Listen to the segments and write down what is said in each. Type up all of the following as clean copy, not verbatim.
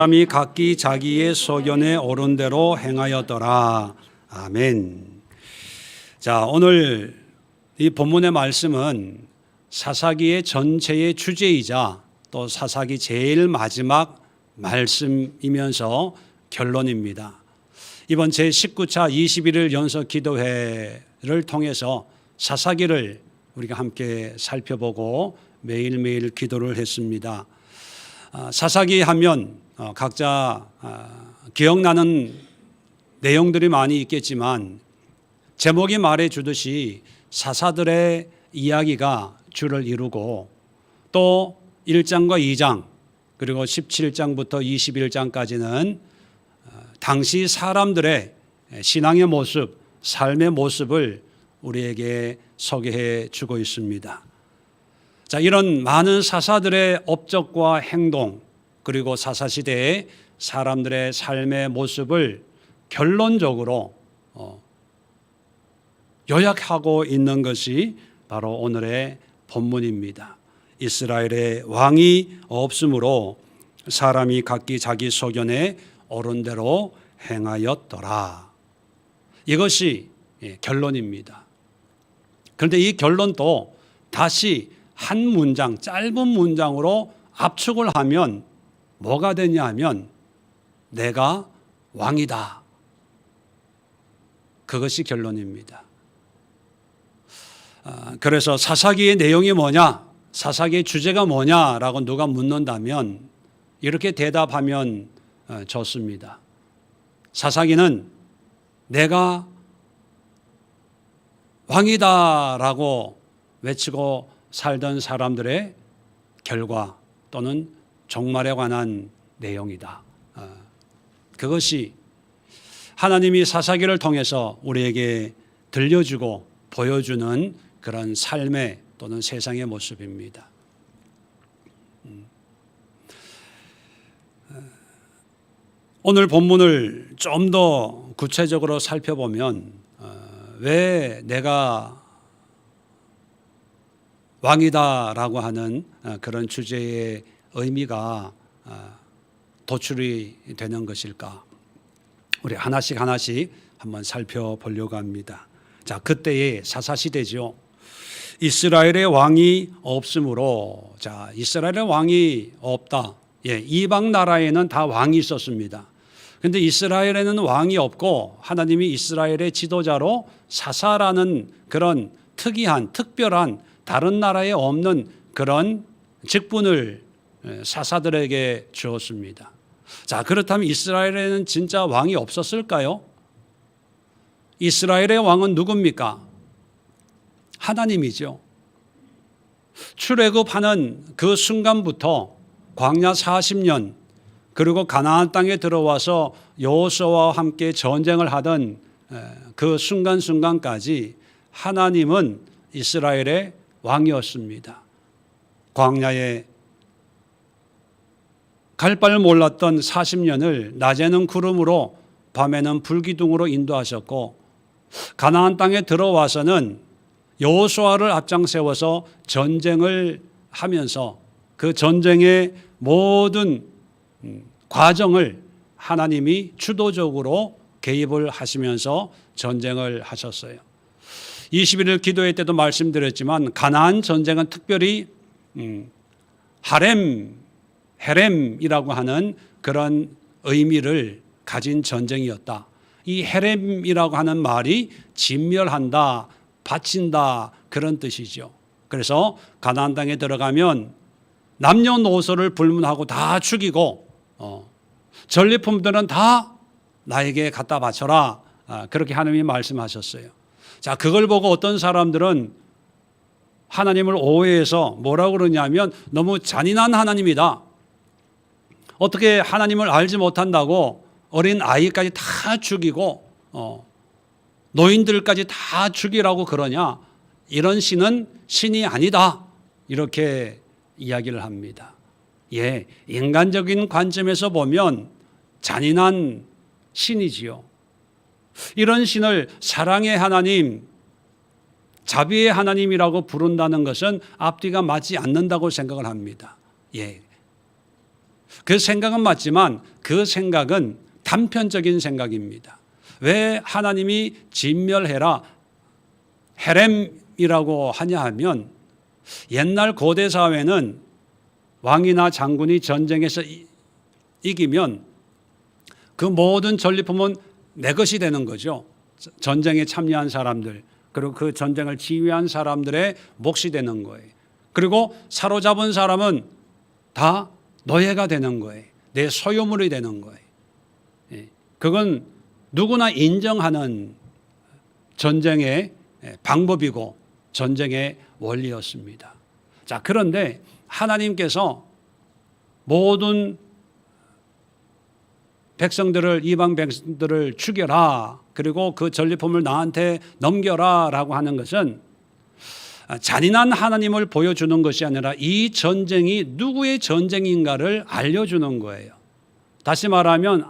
사람이 각기 자기의 소견에 옳은 대로 행하였더라. 아멘. 자, 오늘 이 본문의 말씀은 사사기의 전체의 주제이자 또 사사기 제일 마지막 말씀이면서 결론입니다. 이번 제19차 21일 연속 기도회를 통해서 사사기를 우리가 함께 살펴보고 매일매일 기도를 했습니다. 사사기 하면 각자 기억나는 내용들이 많이 있겠지만 제목이 말해주듯이 사사들의 이야기가 주를 이루고 또 1장과 2장 그리고 17장부터 21장까지는 당시 사람들의 신앙의 모습, 삶의 모습을 우리에게 소개해 주고 있습니다. 자, 이런 많은 사사들의 업적과 행동 그리고 사사시대의 사람들의 삶의 모습을 결론적으로 요약하고 있는 것이 바로 오늘의 본문입니다. 이스라엘의 왕이 없으므로 사람이 각기 자기 소견에 옳은 대로 행하였더라. 이것이 결론입니다. 그런데 이 결론도 다시 한 문장, 짧은 문장으로 압축을 하면 뭐가 되냐 하면 내가 왕이다. 그것이 결론입니다. 그래서 사사기의 내용이 뭐냐, 사사기의 주제가 뭐냐라고 누가 묻는다면 이렇게 대답하면 좋습니다. 사사기는 내가 왕이다라고 외치고 살던 사람들의 결과 또는 종말에 관한 내용이다. 그것이 하나님이 사사기를 통해서 우리에게 들려주고 보여주는 그런 삶의 또는 세상의 모습입니다. 오늘 본문을 좀 더 구체적으로 살펴보면 왜 내가 왕이다라고 하는 그런 주제의 의미가 도출이 되는 것일까? 우리 하나씩 한번 살펴보려고 합니다. 자, 그때의 사사시대죠. 이스라엘의 왕이 없으므로, 자, 이스라엘의 왕이 없다. 이방 나라에는 다 왕이 있었습니다. 그런데 이스라엘에는 왕이 없고 하나님이 이스라엘의 지도자로 사사라는 그런 특이한, 특별한 다른 나라에 없는 그런 직분을 사사들에게 주었습니다. 자, 그렇다면 이스라엘에는 진짜 왕이 없었을까요? 이스라엘의 왕은 누굽니까? 하나님이죠. 출애굽하는 그 순간부터 광야 40년 그리고 가나안 땅에 들어와서 여호수아와 함께 전쟁을 하던 그 순간까지 하나님은 이스라엘의 왕이었습니다. 광야에 갈 바를 몰랐던 40년을 낮에는 구름으로 밤에는 불기둥으로 인도하셨고 가나안 땅에 들어와서는 여호수아를 앞장 세워서 전쟁을 하면서 그 전쟁의 모든 과정을 하나님이 주도적으로 개입을 하시면서 전쟁을 하셨어요. 21일 기도회 때도 말씀드렸지만 가나안 전쟁은 특별히 헤렘이라고 하는 그런 의미를 가진 전쟁이었다. 이 헤렘이라고 하는 말이 진멸한다, 바친다 그런 뜻이죠. 그래서 가나안 땅에 들어가면 남녀노소를 불문하고 다 죽이고 전리품들은 다 나에게 갖다 바쳐라. 그렇게 하나님이 말씀하셨어요. 자, 그걸 보고 어떤 사람들은 하나님을 오해해서 뭐라고 그러냐면 너무 잔인한 하나님이다. 어떻게 하나님을 알지 못한다고 어린 아이까지 다 죽이고 노인들까지 다 죽이라고 그러냐. 이런 신은 신이 아니다. 이렇게 이야기를 합니다. 인간적인 관점에서 보면 잔인한 신이지요. 이런 신을 사랑의 하나님, 자비의 하나님이라고 부른다는 것은 앞뒤가 맞지 않는다고 생각을 합니다. 그 생각은 맞지만 그 생각은 단편적인 생각입니다. 왜 하나님이 진멸해라 헤렘이라고 하냐 하면 옛날 고대 사회는 왕이나 장군이 전쟁에서 이기면 그 모든 전리품은 내 것이 되는 거죠. 전쟁에 참여한 사람들 그리고 그 전쟁을 지휘한 사람들의 몫이 되는 거예요. 그리고 사로잡은 사람은 다 노예가 되는 거예요. 내 소유물이 되는 거예요. 그건 누구나 인정하는 전쟁의 방법이고 전쟁의 원리였습니다. 자, 그런데 하나님께서 모든 백성들을 이방 백성들을 죽여라 그리고 그 전리품을 나한테 넘겨라 라고 하는 것은 잔인한 하나님을 보여주는 것이 아니라 이 전쟁이 누구의 전쟁인가를 알려주는 거예요. 다시 말하면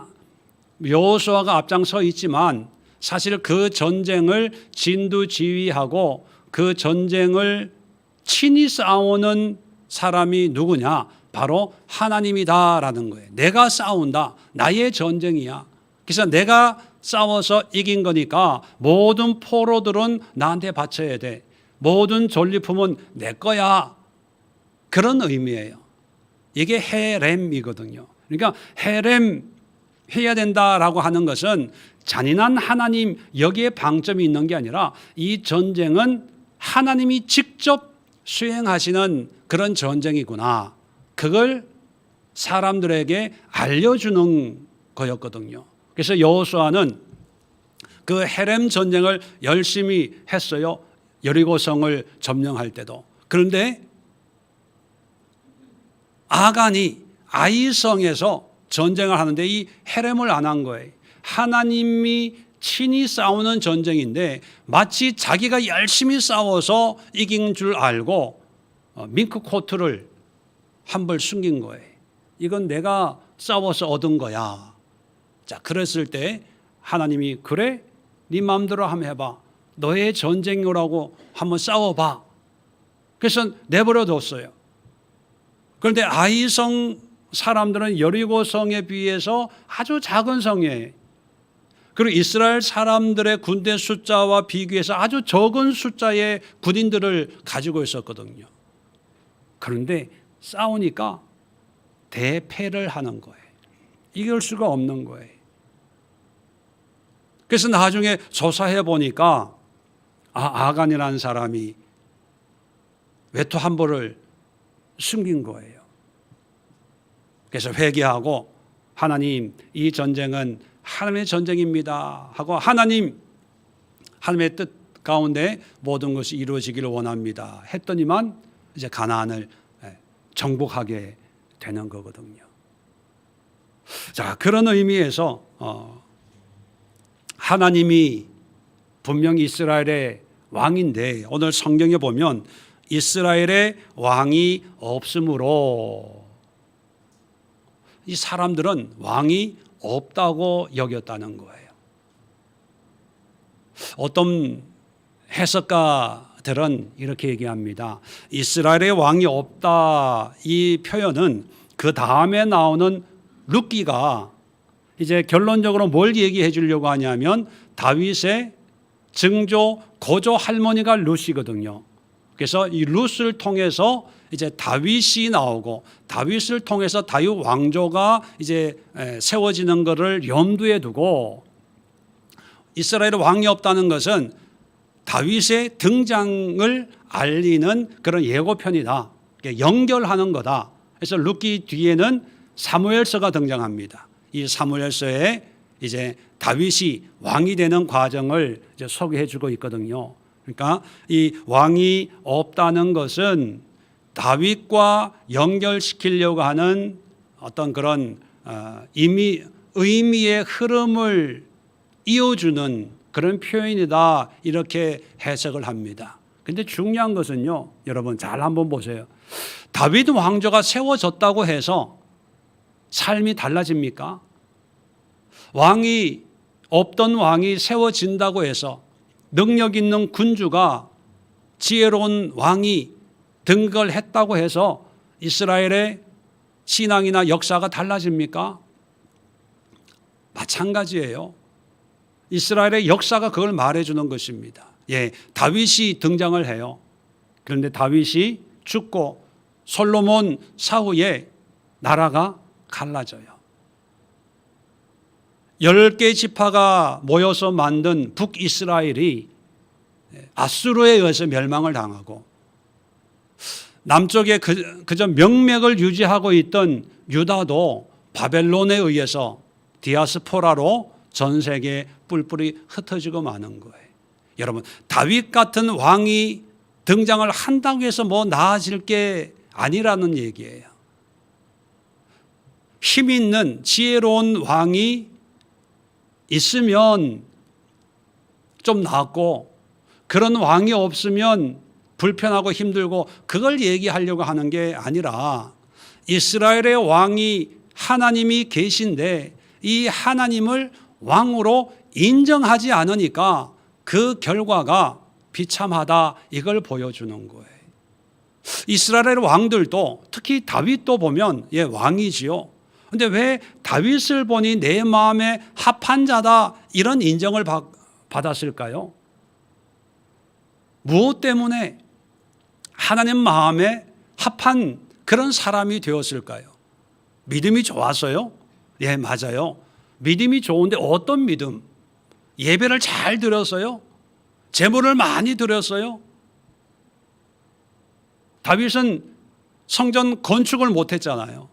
여호수아가 앞장서 있지만 사실 그 전쟁을 진두지휘하고 그 전쟁을 친히 싸우는 사람이 누구냐? 바로 하나님이다라는 거예요. 내가 싸운다. 나의 전쟁이야. 그래서 내가 싸워서 이긴 거니까 모든 포로들은 나한테 바쳐야 돼. 모든 전리품은 내 거야. 그런 의미예요. 이게 헤렘이거든요. 그러니까 헤렘 해야 된다라고 하는 것은 잔인한 하나님 여기에 방점이 있는 게 아니라 이 전쟁은 하나님이 직접 수행하시는 그런 전쟁이구나. 그걸 사람들에게 알려주는 거였거든요. 그래서 여호수아는 그 헤렘 전쟁을 열심히 했어요. 여리고성을 점령할 때도. 그런데 아간이 아이성에서 전쟁을 하는데 이 헤렘을 안 한 거예요. 하나님이 친히 싸우는 전쟁인데 마치 자기가 열심히 싸워서 이긴 줄 알고 밍크 코트를 한 벌 숨긴 거예요. 이건 내가 싸워서 얻은 거야. 자, 그랬을 때 하나님이 그래? 네 마음대로 한번 해봐. 너의 전쟁이라고 한번 싸워봐. 그래서 내버려 뒀어요. 그런데 아이성 사람들은 여리고성에 비해서 아주 작은 성이에요. 그리고 이스라엘 사람들의 군대 숫자와 비교해서 아주 적은 숫자의 군인들을 가지고 있었거든요. 그런데 싸우니까 대패를 하는 거예요. 이길 수가 없는 거예요. 그래서 나중에 조사해 보니까 아간이라는 사람이 외투 한 벌을 숨긴 거예요. 그래서 회개하고 하나님 이 전쟁은 하나님의 전쟁입니다 하고 하나님의 뜻 가운데 모든 것이 이루어지기를 원합니다 했더니만 이제 가나안을 정복하게 되는 거거든요. 자, 그런 의미에서 하나님이 분명히 이스라엘의 왕인데 오늘 성경에 보면 이스라엘의 왕이 없으므로 이 사람들은 왕이 없다고 여겼다는 거예요. 어떤 해석가들은 이렇게 얘기합니다. 이스라엘의 왕이 없다 이 표현은 그 다음에 나오는 룻기가 이제 결론적으로 뭘 얘기해 주려고 하냐면 다윗의 증조 고조 할머니가 룻이거든요. 그래서 이 룻을 통해서 이제 다윗이 나오고 다윗을 통해서 다윗 왕조가 이제 세워지는 것을 염두에 두고 이스라엘의 왕이 없다는 것은 다윗의 등장을 알리는 그런 예고편이다. 연결하는 거다. 그래서 룻기 뒤에는 사무엘서가 등장합니다. 이 사무엘서에 이제 다윗이 왕이 되는 과정을 이제 소개해 주고 있거든요. 그러니까 이 왕이 없다는 것은 다윗과 연결시키려고 하는 어떤 그런 의미의 흐름을 이어주는 그런 표현이다 이렇게 해석을 합니다. 그런데 중요한 것은요, 여러분 잘 한번 보세요. 다윗 왕조가 세워졌다고 해서 삶이 달라집니까? 왕이 없던 왕이 세워진다고 해서 능력 있는 군주가 지혜로운 왕이 등극을 했다고 해서 이스라엘의 신앙이나 역사가 달라집니까? 마찬가지예요. 이스라엘의 역사가 그걸 말해주는 것입니다. 예, 다윗이 등장을 해요. 그런데 다윗이 죽고 솔로몬 사후에 나라가 갈라져요. 10개 지파가 모여서 만든 북이스라엘이 아수르에 의해서 멸망을 당하고 남쪽에 그저 명맥을 유지하고 있던 유다도 바벨론에 의해서 디아스포라로 전 세계에 뿔뿔이 흩어지고 마는 거예요. 여러분, 다윗 같은 왕이 등장을 한다고 해서 뭐 나아질 게 아니라는 얘기예요. 힘 있는 지혜로운 왕이 있으면 좀 낫고 그런 왕이 없으면 불편하고 힘들고 그걸 얘기하려고 하는 게 아니라 이스라엘의 왕이 하나님이 계신데 이 하나님을 왕으로 인정하지 않으니까 그 결과가 비참하다, 이걸 보여주는 거예요. 이스라엘 왕들도 특히 다윗도 보면 왕이지요. 그런데 왜 다윗을 보니 내 마음에 합한 자다 이런 인정을 받았을까요? 무엇 때문에 하나님 마음에 합한 그런 사람이 되었을까요? 믿음이 좋아서요? 예, 맞아요. 믿음이 좋은데 어떤 믿음? 예배를 잘 드렸어요? 제물을 많이 드렸어요? 다윗은 성전 건축을 못했잖아요.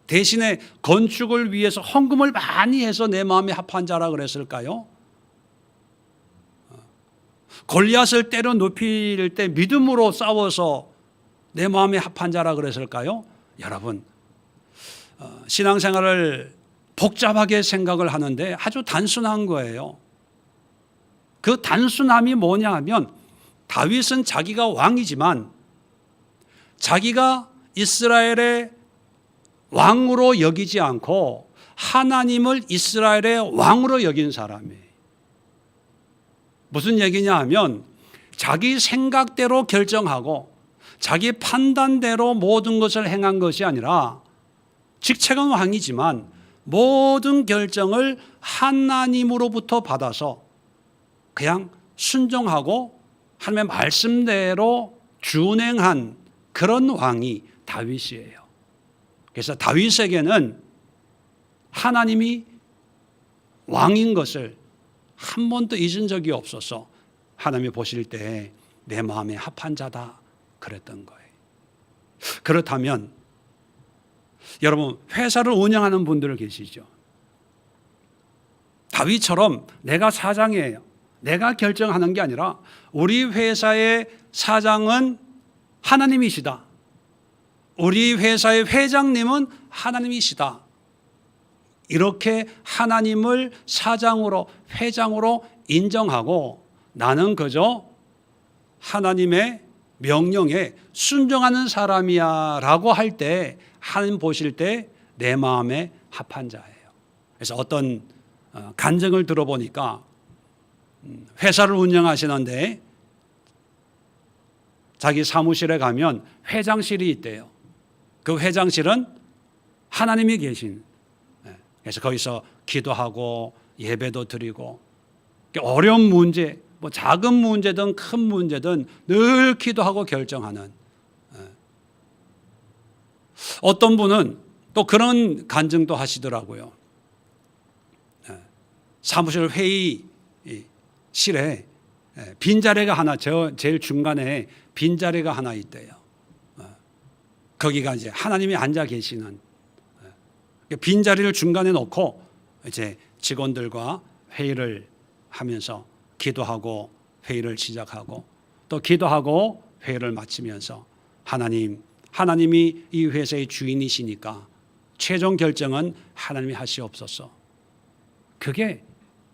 대신에 건축을 위해서 헌금을 많이 해서 내 마음에 합한 자라 그랬을까요? 골리앗을 때려 눕힐 때 믿음으로 싸워서 내 마음에 합한 자라 그랬을까요? 여러분, 신앙생활을 복잡하게 생각을 하는데 아주 단순한 거예요. 그 단순함이 뭐냐 하면 다윗은 자기가 왕이지만 자기가 이스라엘의 왕으로 여기지 않고 하나님을 이스라엘의 왕으로 여긴 사람이에요. 무슨 얘기냐 하면 자기 생각대로 결정하고 자기 판단대로 모든 것을 행한 것이 아니라 직책은 왕이지만 모든 결정을 하나님으로부터 받아서 그냥 순종하고 하나님의 말씀대로 준행한 그런 왕이 다윗이에요. 그래서 다윗에게는 하나님이 왕인 것을 한 번도 잊은 적이 없어서 하나님이 보실 때 내 마음에 합한 자다 그랬던 거예요. 그렇다면 여러분, 회사를 운영하는 분들 계시죠? 다윗처럼 내가 사장이에요. 내가 결정하는 게 아니라 우리 회사의 사장은 하나님이시다. 우리 회사의 회장님은 하나님이시다. 이렇게 하나님을 사장으로, 회장으로 인정하고 나는 그저 하나님의 명령에 순종하는 사람이야 라고 할 때 하나님 보실 때 내 마음에 합한 자예요. 그래서 어떤 간증을 들어보니까 회사를 운영하시는데 자기 사무실에 가면 회장실이 있대요. 그 회장실은 하나님이 계신, 그래서 거기서 기도하고 예배도 드리고 어려운 문제, 뭐 작은 문제든 큰 문제든 늘 기도하고 결정하는. 어떤 분은 또 그런 간증도 하시더라고요. 사무실 회의실에 빈자리가 하나, 제일 중간에 빈자리가 하나 있대요. 거기가 이제 하나님이 앉아 계시는, 빈자리를 중간에 놓고 이제 직원들과 회의를 하면서 기도하고 회의를 시작하고 또 기도하고 회의를 마치면서 하나님이 이 회사의 주인이시니까 최종 결정은 하나님이 하시옵소서. 그게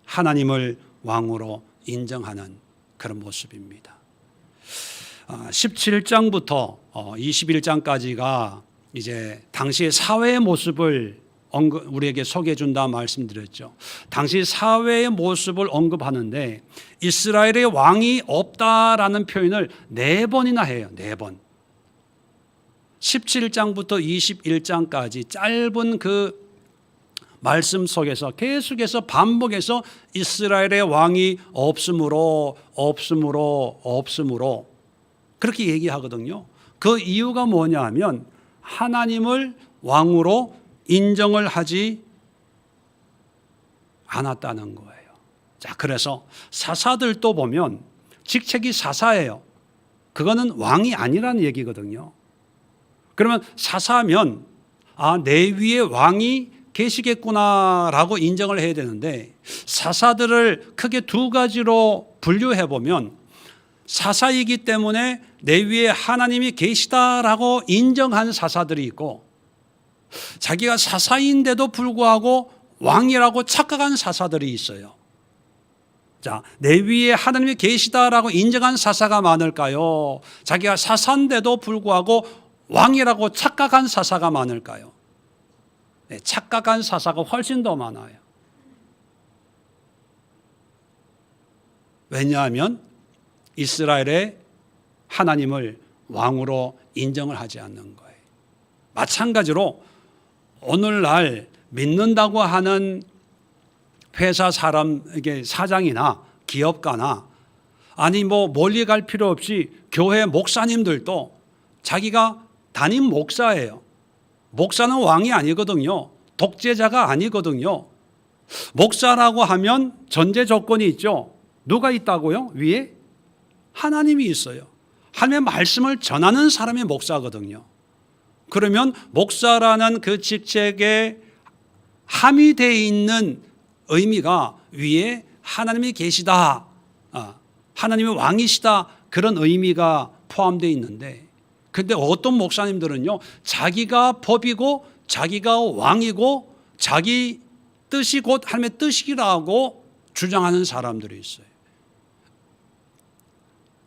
하나님을 왕으로 인정하는 그런 모습입니다. 17장부터 21장까지가 이제 당시의 사회의 모습을 우리에게 소개해 준다 말씀드렸죠. 당시 사회의 모습을 언급하는데 이스라엘의 왕이 없다라는 표현을 4번이나 해요. 4번. 17장부터 21장까지 짧은 그 말씀 속에서 계속해서 반복해서 이스라엘의 왕이 없으므로 그렇게 얘기하거든요. 그 이유가 뭐냐 하면 하나님을 왕으로 인정을 하지 않았다는 거예요. 자, 그래서 사사들도 보면 직책이 사사예요. 그거는 왕이 아니라는 얘기거든요. 그러면 사사면 내 위에 왕이 계시겠구나라고 인정을 해야 되는데 사사들을 크게 두 가지로 분류해 보면 사사이기 때문에 내 위에 하나님이 계시다라고 인정한 사사들이 있고 자기가 사사인데도 불구하고 왕이라고 착각한 사사들이 있어요. 자, 내 위에 하나님이 계시다라고 인정한 사사가 많을까요? 자기가 사사인데도 불구하고 왕이라고 착각한 사사가 많을까요? 네, 착각한 사사가 훨씬 더 많아요. 왜냐하면 이스라엘의 하나님을 왕으로 인정을 하지 않는 거예요. 마찬가지로 오늘날 믿는다고 하는 회사 사람에게 사장이나 기업가나 아니 멀리 갈 필요 없이 교회 목사님들도 자기가 담임 목사예요. 목사는 왕이 아니거든요. 독재자가 아니거든요. 목사라고 하면 전제 조건이 있죠. 누가 있다고요? 위에? 하나님이 있어요. 하나님의 말씀을 전하는 사람이 목사거든요. 그러면 목사라는 그 직책에 함의되어 있는 의미가 위에 하나님이 계시다, 하나님이 왕이시다 그런 의미가 포함되어 있는데 근데 어떤 목사님들은요 자기가 법이고 자기가 왕이고 자기 뜻이 곧 하나님의 뜻이라고 주장하는 사람들이 있어요.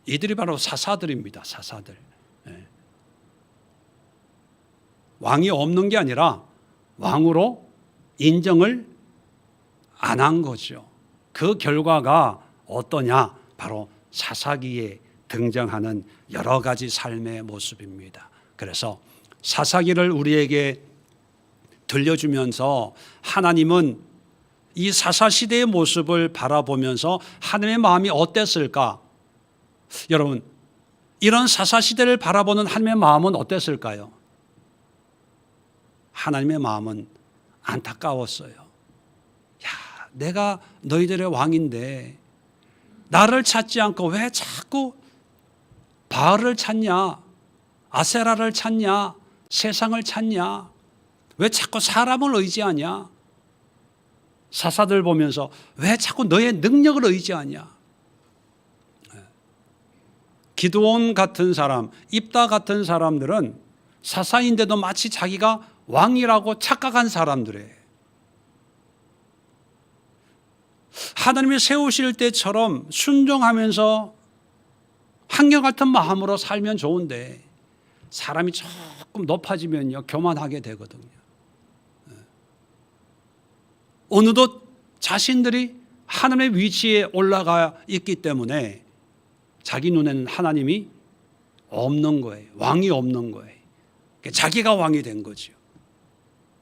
이들이 바로 사사들입니다. 사사들. 왕이 없는 게 아니라 왕으로 인정을 안 한 거죠. 그 결과가 어떠냐? 바로 사사기에 등장하는 여러 가지 삶의 모습입니다. 그래서 사사기를 우리에게 들려주면서 하나님은 이 사사시대의 모습을 바라보면서 하나님의 마음이 어땠을까? 여러분, 이런 사사시대를 바라보는 하나님의 마음은 어땠을까요? 하나님의 마음은 안타까웠어요. 내가 너희들의 왕인데 나를 찾지 않고 왜 자꾸 바알을 찾냐, 아세라를 찾냐, 세상을 찾냐, 왜 자꾸 사람을 의지하냐, 사사들 보면서 왜 자꾸 너의 능력을 의지하냐. 기드온 같은 사람, 입다 같은 사람들은 사사인데도 마치 자기가 왕이라고 착각한 사람들이에요. 하나님이 세우실 때처럼 순종하면서 한결같은 마음으로 살면 좋은데 사람이 조금 높아지면요 교만하게 되거든요. 어느덧 자신들이 하나님의 위치에 올라가 있기 때문에 자기 눈에는 하나님이 없는 거예요. 왕이 없는 거예요. 자기가 왕이 된 거죠.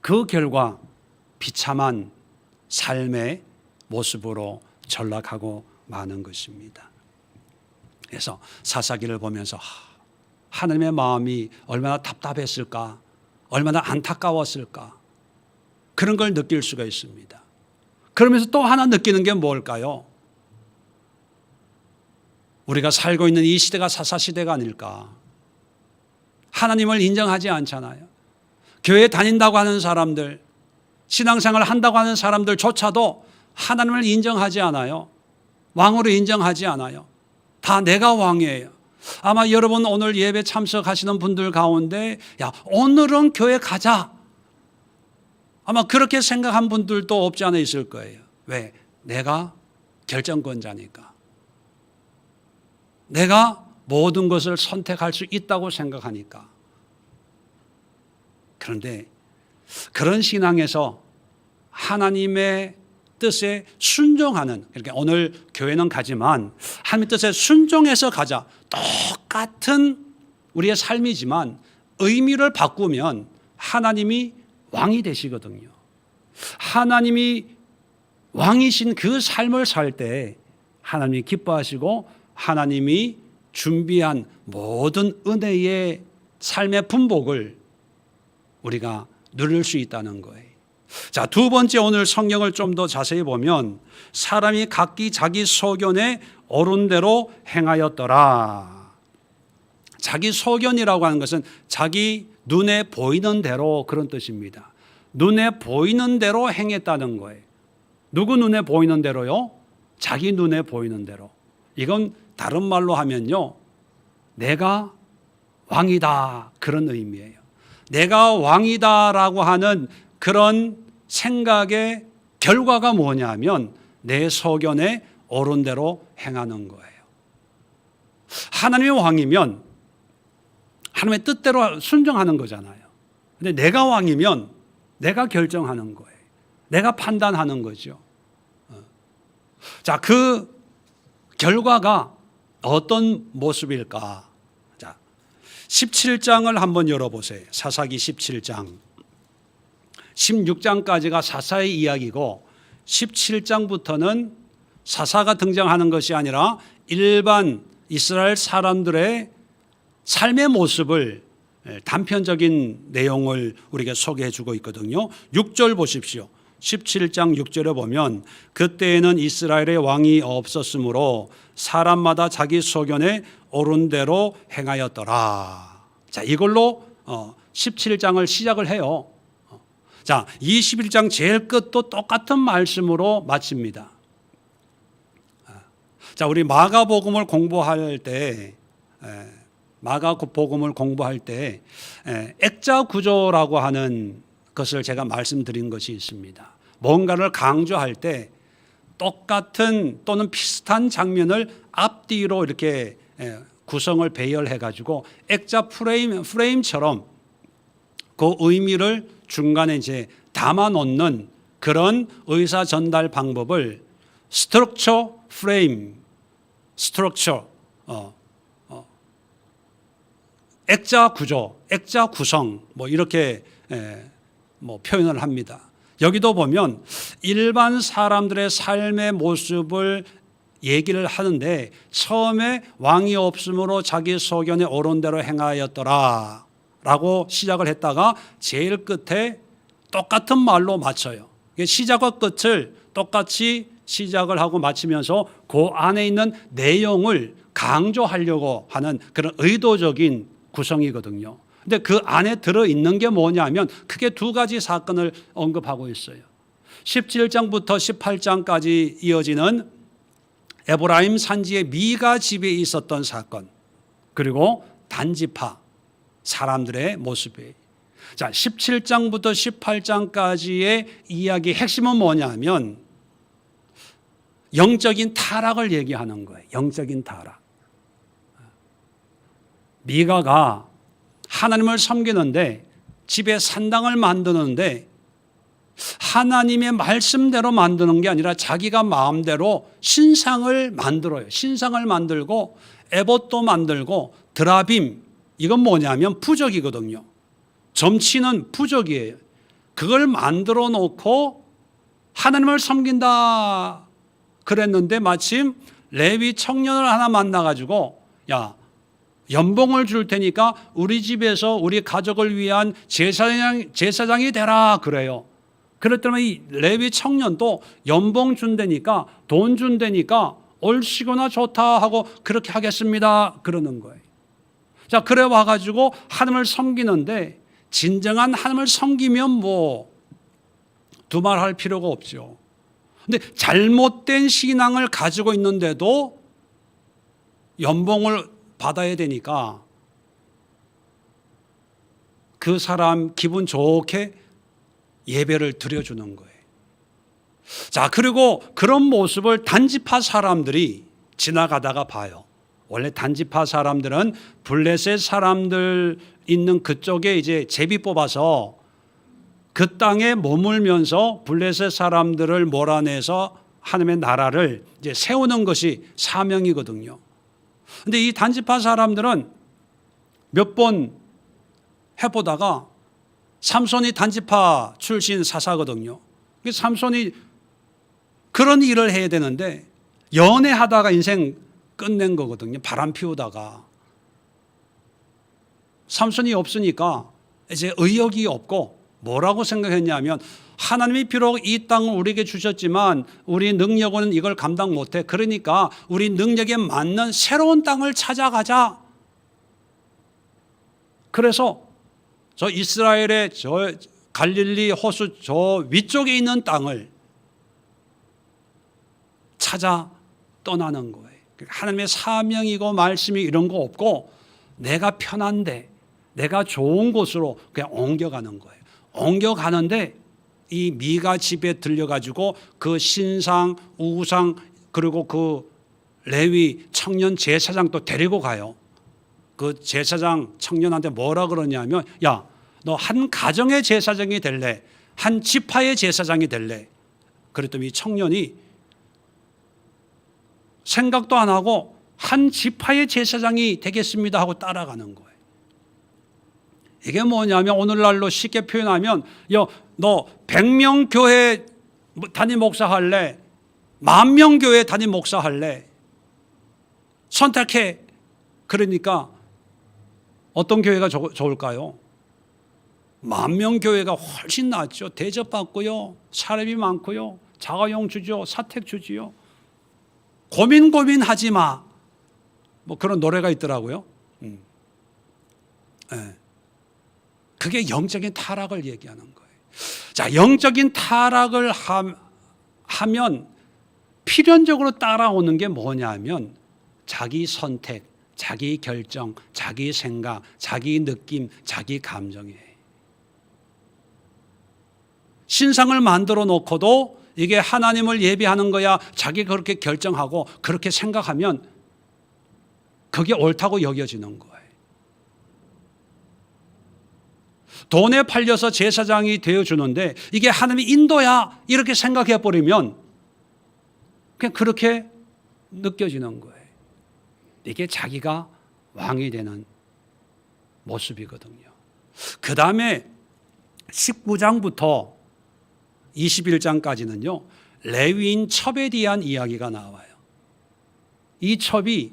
그 결과 비참한 삶의 모습으로 전락하고 마는 것입니다. 그래서 사사기를 보면서 하나님의 마음이 얼마나 답답했을까, 얼마나 안타까웠을까 그런 걸 느낄 수가 있습니다. 그러면서 또 하나 느끼는 게 뭘까요? 우리가 살고 있는 이 시대가 사사시대가 아닐까. 하나님을 인정하지 않잖아요. 교회 다닌다고 하는 사람들, 신앙생활 한다고 하는 사람들조차도 하나님을 인정하지 않아요. 왕으로 인정하지 않아요. 다 내가 왕이에요. 아마 여러분 오늘 예배 참석하시는 분들 가운데 오늘은 교회 가자. 아마 그렇게 생각한 분들도 없지 않아 있을 거예요. 왜? 내가 결정권자니까. 내가 모든 것을 선택할 수 있다고 생각하니까. 그런데 그런 신앙에서 하나님의 뜻에 순종하는, 그러니까 오늘 교회는 가지만 하나님의 뜻에 순종해서 가자. 똑같은 우리의 삶이지만 의미를 바꾸면 하나님이 왕이 되시거든요. 하나님이 왕이신 그 삶을 살 때 하나님이 기뻐하시고 하나님이 준비한 모든 은혜의 삶의 분복을 우리가 누릴 수 있다는 거예요. 자, 두 번째, 오늘 성경을 좀 더 자세히 보면 사람이 각기 자기 소견에 옳은 대로 행하였더라. 자기 소견이라고 하는 것은 자기 눈에 보이는 대로, 그런 뜻입니다. 눈에 보이는 대로 행했다는 거예요. 누구 눈에 보이는 대로요? 자기 눈에 보이는 대로. 이건 다른 말로 하면요, 내가 왕이다, 그런 의미예요. 내가 왕이다라고 하는 그런 생각의 결과가 뭐냐면 내 소견에 옳은 대로 행하는 거예요. 하나님의 왕이면 하나님의 뜻대로 순종하는 거잖아요. 근데 내가 왕이면 내가 결정하는 거예요. 내가 판단하는 거죠. 자, 그 결과가 어떤 모습일까? 자, 17장을 한번 열어보세요. 사사기 17장. 16장까지가 사사의 이야기고 17장부터는 사사가 등장하는 것이 아니라 일반 이스라엘 사람들의 삶의 모습을, 단편적인 내용을 우리에게 소개해 주고 있거든요. 6절 보십시오. 17장 6절에 보면 그때에는 이스라엘의 왕이 없었으므로 사람마다 자기 소견에 옳은 대로 행하였더라. 자, 이걸로 17장을 시작을 해요. 자, 21장 제일 끝도 똑같은 말씀으로 마칩니다. 자, 우리 마가복음을 공부할 때 액자 구조라고 하는 것을 제가 말씀드린 것이 있습니다. 뭔가를 강조할 때 똑같은 또는 비슷한 장면을 앞뒤로 이렇게 구성을 배열해 가지고 액자 프레임처럼 그 의미를 중간에 이제 담아 놓는 그런 의사 전달 방법을 스트럭처 프레임, 액자 구조, 액자 구성, 뭐 이렇게 표현을 합니다. 여기도 보면 일반 사람들의 삶의 모습을 얘기를 하는데 처음에 왕이 없으므로 자기 소견에 옳은 대로 행하였더라 라고 시작을 했다가 제일 끝에 똑같은 말로 마쳐요. 시작과 끝을 똑같이 시작을 하고 마치면서 그 안에 있는 내용을 강조하려고 하는 그런 의도적인 구성이거든요. 근데 그 안에 들어있는 게 뭐냐면 크게 두 가지 사건을 언급하고 있어요. 17장부터 18장까지 이어지는 에브라임 산지의 미가 집에 있었던 사건, 그리고 단지파 사람들의 모습이에요. 자, 17장부터 18장까지의 이야기의 핵심은 뭐냐면 영적인 타락을 얘기하는 거예요. 영적인 타락. 미가가 하나님을 섬기는데 집에 산당을 만드는데 하나님의 말씀대로 만드는 게 아니라 자기가 마음대로 신상을 만들어요. 신상을 만들고 에봇도 만들고 드라빔, 이건 뭐냐면 부적이거든요. 점치는 부적이에요. 그걸 만들어 놓고 하나님을 섬긴다 그랬는데 마침 레위 청년을 하나 만나가지고 야, 연봉을 줄 테니까 우리 집에서 우리 가족을 위한 제사장이 되라 그래요. 그랬더니 이 레위 청년도 연봉 준다니까, 돈 준다니까 얼씨구나 좋다 하고 그렇게 하겠습니다 그러는 거예요. 자, 그래 와가지고 하나님을 섬기는데 진정한 하나님을 섬기면 뭐 두말할 필요가 없죠. 근데 잘못된 신앙을 가지고 있는데도 연봉을 받아야 되니까 그 사람 기분 좋게 예배를 드려주는 거예요. 자, 그리고 그런 모습을 단지파 사람들이 지나가다가 봐요. 원래 단지파 사람들은 블레셋 사람들 있는 그쪽에 이제 제비 뽑아서 그 땅에 머물면서 블레셋 사람들을 몰아내서 하나님의 나라를 이제 세우는 것이 사명이거든요. 근데 이 단지파 사람들은 몇 번 해보다가 삼손이 단지파 출신 사사거든요. 삼손이 그런 일을 해야 되는데 연애하다가 인생 끝낸 거거든요. 바람 피우다가. 삼손이 없으니까 이제 의욕이 없고 뭐라고 생각했냐면 하나님이 비록 이 땅을 우리에게 주셨지만 우리 능력은 이걸 감당 못해. 그러니까 우리 능력에 맞는 새로운 땅을 찾아가자. 그래서 저 이스라엘의 저 갈릴리 호수 저 위쪽에 있는 땅을 찾아 떠나는 거예요. 하나님의 사명이고 말씀이 이런 거 없고 내가 편한데 내가 좋은 곳으로 그냥 옮겨가는 거예요. 옮겨가는데 이 미가 집에 들려가지고 그 신상, 우상 그리고 그 레위 청년 제사장도 데리고 가요. 그 제사장 청년한테 뭐라 그러냐면 야, 너 한 가정의 제사장이 될래? 한 지파의 제사장이 될래? 그랬더니 이 청년이 생각도 안 하고 한 지파의 제사장이 되겠습니다 하고 따라가는 거예요. 이게 뭐냐면 오늘날로 쉽게 표현하면 너 100명 교회 담임 목사 할래? 10,000명 교회 담임 목사 할래? 선택해. 그러니까 어떤 교회가 좋을까요? 10,000명 교회가 훨씬 낫죠. 대접받고요. 사람이 많고요. 자가용 주죠. 사택 주지요. 고민하지 마. 뭐 그런 노래가 있더라고요. 네. 그게 영적인 타락을 얘기하는 거예요. 자, 영적인 타락을 하면 필연적으로 따라오는 게 뭐냐면 자기 선택, 자기 결정, 자기 생각, 자기 느낌, 자기 감정이에요. 신상을 만들어 놓고도 이게 하나님을 예배하는 거야. 자기가 그렇게 결정하고 그렇게 생각하면 그게 옳다고 여겨지는 거예요. 돈에 팔려서 제사장이 되어주는데 이게 하나님의 인도야 이렇게 생각해 버리면 그냥 그렇게 느껴지는 거예요. 이게 자기가 왕이 되는 모습이거든요. 그 다음에 19장부터 21장까지는요. 레위인 첩에 대한 이야기가 나와요. 이 첩이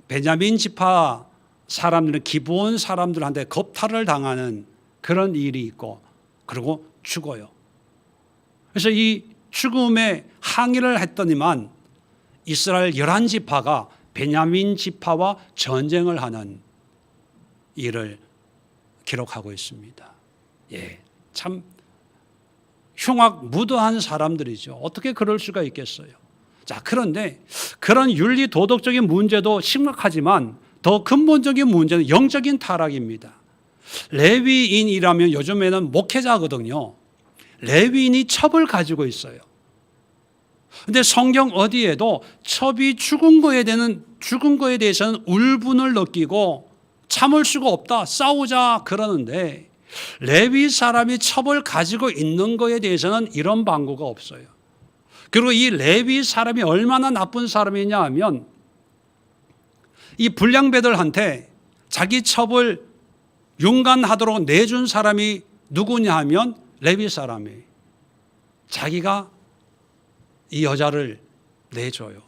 베냐민 지파 사람들은 기브온 사람들한테 겁탈을 당하는 그런 일이 있고 그리고 죽어요. 그래서 이 죽음에 항의를 했더니만 이스라엘 11지파가 베냐민 지파와 전쟁을 하는 일을 기록하고 있습니다. 예, 참 흉악무도한 사람들이죠. 어떻게 그럴 수가 있겠어요. 자, 그런데 그런 윤리 도덕적인 문제도 심각하지만 더 근본적인 문제는 영적인 타락입니다. 레위인이라면 요즘에는 목회자거든요. 레위인이 첩을 가지고 있어요. 그런데 성경 어디에도 첩이 죽은 거에 대해서는 울분을 느끼고 참을 수가 없다, 싸우자 그러는데 레위 사람이 첩을 가지고 있는 거에 대해서는 이런 방구가 없어요. 그리고 이 레위 사람이 얼마나 나쁜 사람이냐 하면 이 불량배들한테 자기 첩을 윤관하도록 내준 사람이 누구냐 하면 레위 사람이 자기가 이 여자를 내줘요.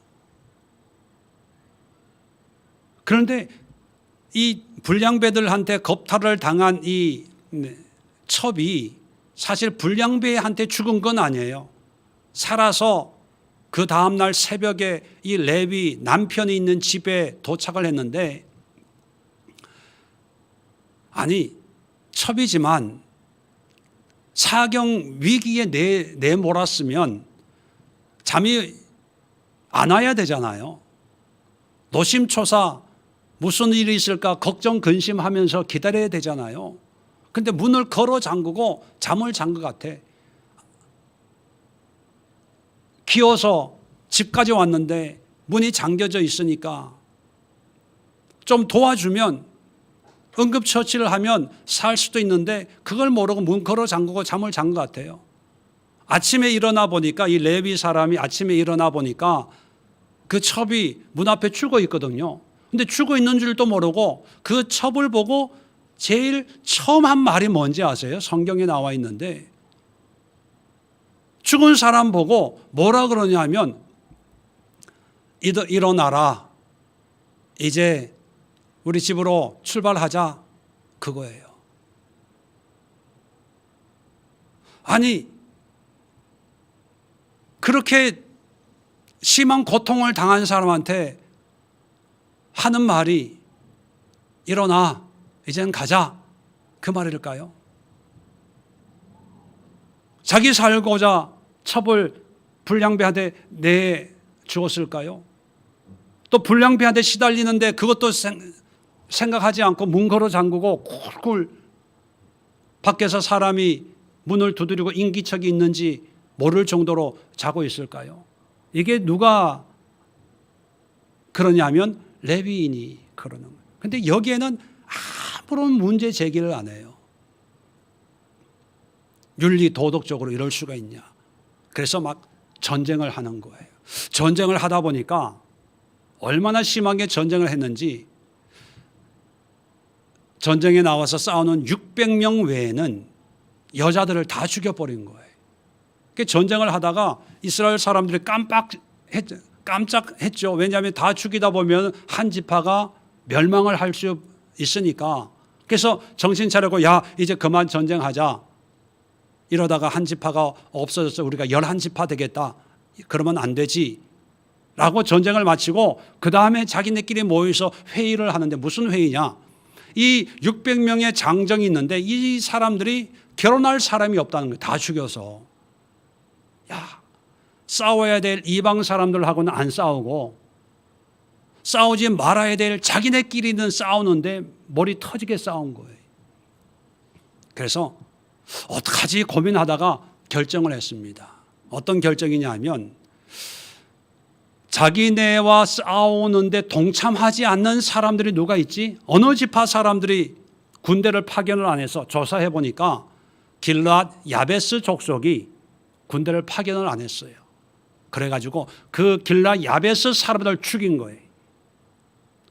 그런데 이 불량배들한테 겁탈을 당한 이 첩이 사실 불량배한테 죽은 건 아니에요. 살아서 그 다음날 새벽에 이 레위 남편이 있는 집에 도착을 했는데 아니 첩이지만 사경 위기에 내몰았으면 잠이 안 와야 되잖아요. 노심초사 무슨 일이 있을까 걱정 근심하면서 기다려야 되잖아요. 근데 문을 걸어 잠그고 잠을 잔 것 같아. 기어서 집까지 왔는데 문이 잠겨져 있으니까 좀 도와주면 응급처치를 하면 살 수도 있는데 그걸 모르고 문 걸어 잠그고 잠을 잔 것 같아요. 아침에 일어나 보니까 이 레위 사람이 아침에 일어나 보니까 그 첩이 문 앞에 죽어 있거든요. 근데 죽어 있는 줄도 모르고 그 첩을 보고 제일 처음 한 말이 뭔지 아세요? 성경에 나와 있는데 죽은 사람 보고 뭐라 그러냐면 일어나라. 이제 우리 집으로 출발하자. 그거예요. 아니, 그렇게 심한 고통을 당한 사람한테 하는 말이 일어나, 이제는 가자. 그 말일까요? 자기 살고자 첩을 불량배한테 내주었을까요? 또 불량배한테 시달리는데 그것도 생각하지 않고 문 걸어 잠그고 쿨쿨 밖에서 사람이 문을 두드리고 인기척이 있는지 모를 정도로 자고 있을까요? 이게 누가 그러냐면 레위인이 그러는 거예요. 그런데 여기에는 아무런 문제 제기를 안 해요. 윤리 도덕적으로 이럴 수가 있냐. 그래서 막 전쟁을 하는 거예요. 전쟁을 하다 보니까 얼마나 심하게 전쟁을 했는지 전쟁에 나와서 싸우는 600명 외에는 여자들을 다 죽여버린 거예요. 전쟁을 하다가 이스라엘 사람들이 깜짝했죠. 왜냐하면 다 죽이다 보면 한 지파가 멸망을 할 수 있으니까. 그래서 정신 차리고 야 이제 그만 전쟁하자. 이러다가 한 지파가 없어져서 우리가 11지파 되겠다. 그러면 안 되지. 라고 전쟁을 마치고 그 다음에 자기네끼리 모여서 회의를 하는데 무슨 회의냐. 이 600명의 장정이 있는데 이 사람들이 결혼할 사람이 없다는 거예요. 다 죽여서. 야, 싸워야 될 이방 사람들하고는 안 싸우고 싸우지 말아야 될 자기네끼리는 싸우는데 머리 터지게 싸운 거예요. 그래서 어떡하지 고민하다가 결정을 했습니다. 어떤 결정이냐 하면 자기네와 싸우는데 동참하지 않는 사람들이 누가 있지? 어느 지파 사람들이 군대를 파견을 안 해서 조사해 보니까 길앗 야베스 족속이 군대를 파견을 안 했어요. 그래가지고 그 길앗 야베스 사람들을 죽인 거예요.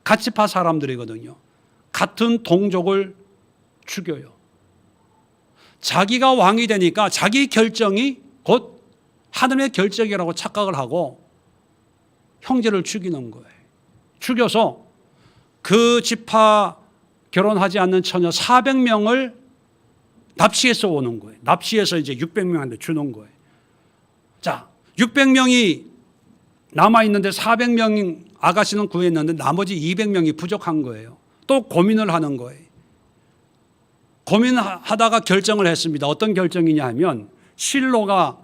갓지파 사람들이거든요. 같은 동족을 죽여요. 자기가 왕이 되니까 자기 결정이 곧 하나님의 결정이라고 착각을 하고 형제를 죽이는 거예요. 죽여서 그 지파 결혼하지 않는 처녀 400명을 납치해서 오는 거예요. 납치해서 이제 600명한테 주는 거예요. 자, 600명이 남아있는데 400명 아가씨는 구했는데 나머지 200명이 부족한 거예요. 또 고민을 하는 거예요. 고민하다가 결정을 했습니다. 어떤 결정이냐 하면 실로가